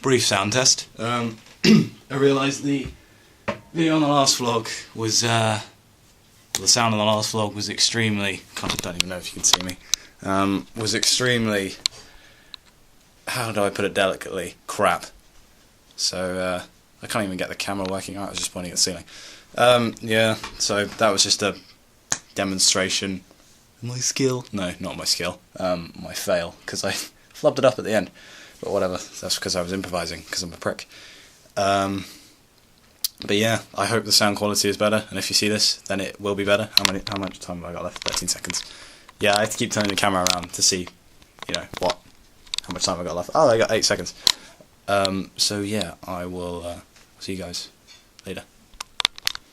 brief sound test. I realised the video on the last vlog was, the sound on the last vlog was extremely, I don't even know if you can see me, was extremely, how do I put it delicately, crap. So, I can't even get the camera working out, I was just pointing at the ceiling. Yeah, so that was just a demonstration of my skill. No, not my skill, my fail, because I flubbed it up at the end. But whatever, that's because I was improvising, because I'm a prick. But yeah, I hope the sound quality is better, and if you see this, then it will be better. How much time have I got left? 13 seconds. Yeah, I have to keep turning the camera around to see, you know, how much time I got left. Oh, I got 8 seconds. So yeah, I will see you guys later.